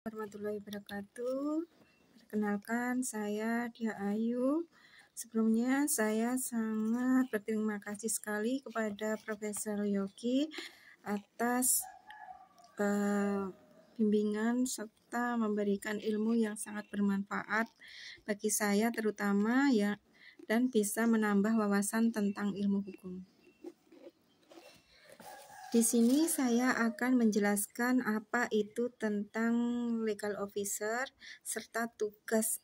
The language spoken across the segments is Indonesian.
Warahmatullahi wabarakatuh. Perkenalkan, saya Dia Ayu. Sebelumnya saya sangat berterima kasih sekali kepada Profesor Yogi atas bimbingan serta memberikan ilmu yang sangat bermanfaat bagi saya terutama ya, dan bisa menambah wawasan tentang ilmu hukum. Di sini saya akan menjelaskan apa itu tentang legal officer serta tugas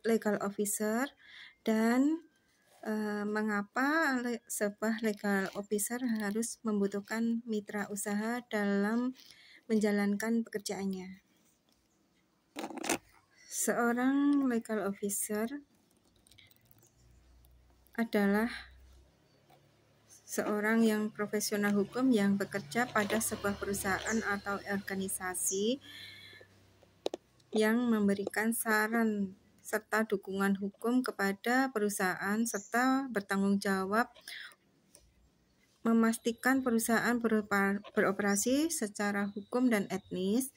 legal officer dan mengapa sebuah legal officer harus membutuhkan mitra usaha dalam menjalankan pekerjaannya. Seorang legal officer adalah seorang yang profesional hukum yang bekerja pada sebuah perusahaan atau organisasi yang memberikan saran serta dukungan hukum kepada perusahaan serta bertanggung jawab memastikan perusahaan beroperasi secara hukum dan etis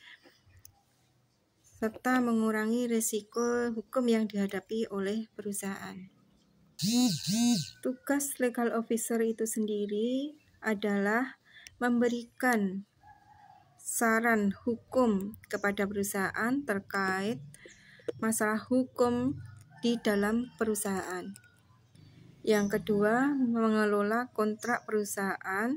serta mengurangi risiko hukum yang dihadapi oleh perusahaan. Tugas legal officer itu sendiri adalah memberikan saran hukum kepada perusahaan terkait masalah hukum di dalam perusahaan. Yang kedua, mengelola kontrak perusahaan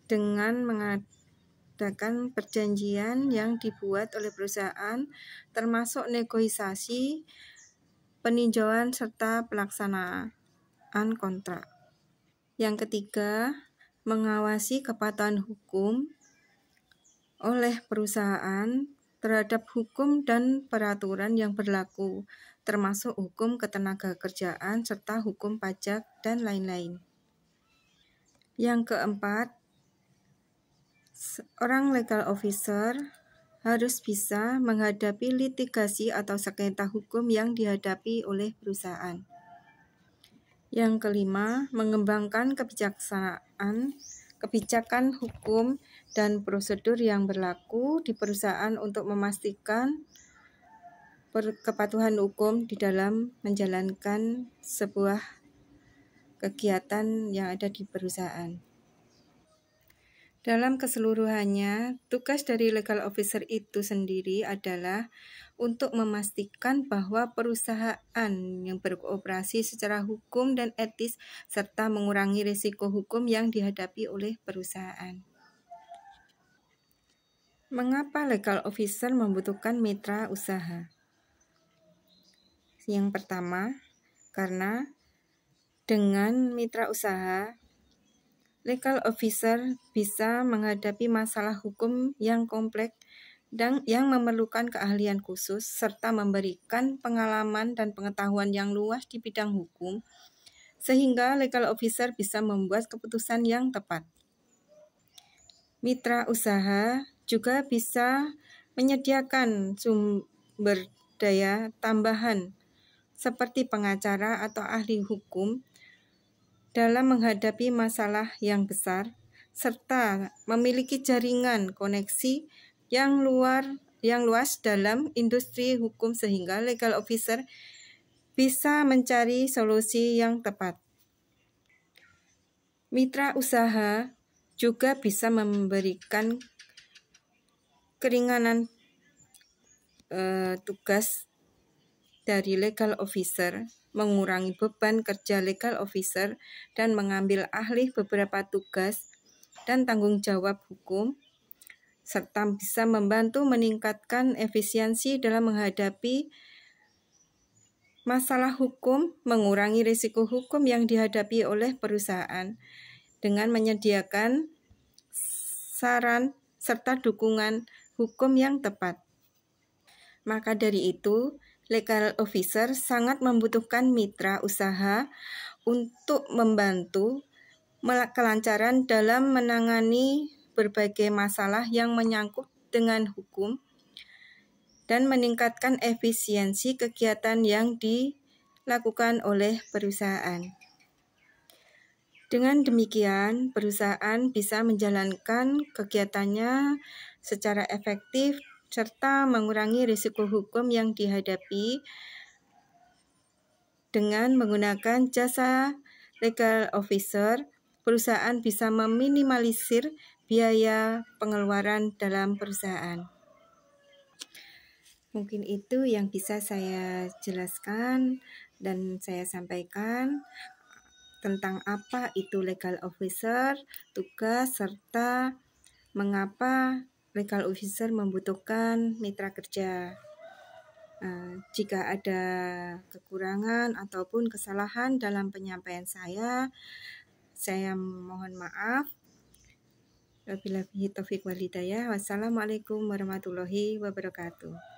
dengan mengadakan perjanjian yang dibuat oleh perusahaan, termasuk negosiasi, peninjauan, serta pelaksanaan kontrak. Yang ketiga, mengawasi kepatuhan hukum oleh perusahaan terhadap hukum dan peraturan yang berlaku, termasuk hukum ketenagakerjaan serta hukum pajak dan lain-lain. Yang keempat, seorang legal officer harus bisa menghadapi litigasi atau sengketa hukum yang dihadapi oleh perusahaan. Yang kelima, mengembangkan kebijakan hukum dan prosedur yang berlaku di perusahaan untuk memastikan kepatuhan hukum di dalam menjalankan sebuah kegiatan yang ada di perusahaan. Dalam keseluruhannya, tugas dari legal officer itu sendiri adalah untuk memastikan bahwa perusahaan yang beroperasi secara hukum dan etis serta mengurangi risiko hukum yang dihadapi oleh perusahaan. Mengapa legal officer membutuhkan mitra usaha? Yang pertama, karena dengan mitra usaha, legal officer bisa menghadapi masalah hukum yang kompleks dan yang memerlukan keahlian khusus serta memberikan pengalaman dan pengetahuan yang luas di bidang hukum, sehingga legal officer bisa membuat keputusan yang tepat. Mitra usaha juga bisa menyediakan sumber daya tambahan seperti pengacara atau ahli hukum dalam menghadapi masalah yang besar, serta memiliki jaringan koneksi yang luas dalam industri hukum sehingga legal officer bisa mencari solusi yang tepat. Mitra usaha juga bisa memberikan keringanan tugas dari legal officer, mengurangi beban kerja legal officer, dan mengambil alih beberapa tugas dan tanggung jawab hukum, serta bisa membantu meningkatkan efisiensi dalam menghadapi masalah hukum, mengurangi risiko hukum yang dihadapi oleh perusahaan dengan menyediakan saran serta dukungan hukum yang tepat. Maka dari itu, legal officer sangat membutuhkan mitra usaha untuk membantu kelancaran dalam menangani berbagai masalah yang menyangkut dengan hukum dan meningkatkan efisiensi kegiatan yang dilakukan oleh perusahaan. Dengan demikian, perusahaan bisa menjalankan kegiatannya secara efektif serta mengurangi risiko hukum yang dihadapi. Dengan menggunakan jasa legal officer, perusahaan bisa meminimalisir biaya pengeluaran dalam perusahaan. Mungkin itu yang bisa saya jelaskan dan saya sampaikan tentang apa itu legal officer, tugas, serta mengapa legal officer membutuhkan mitra kerja. Jika ada kekurangan ataupun kesalahan dalam penyampaian saya mohon maaf. Wabillahi taufiq wal hidayah. Wassalamualaikum warahmatullahi wabarakatuh.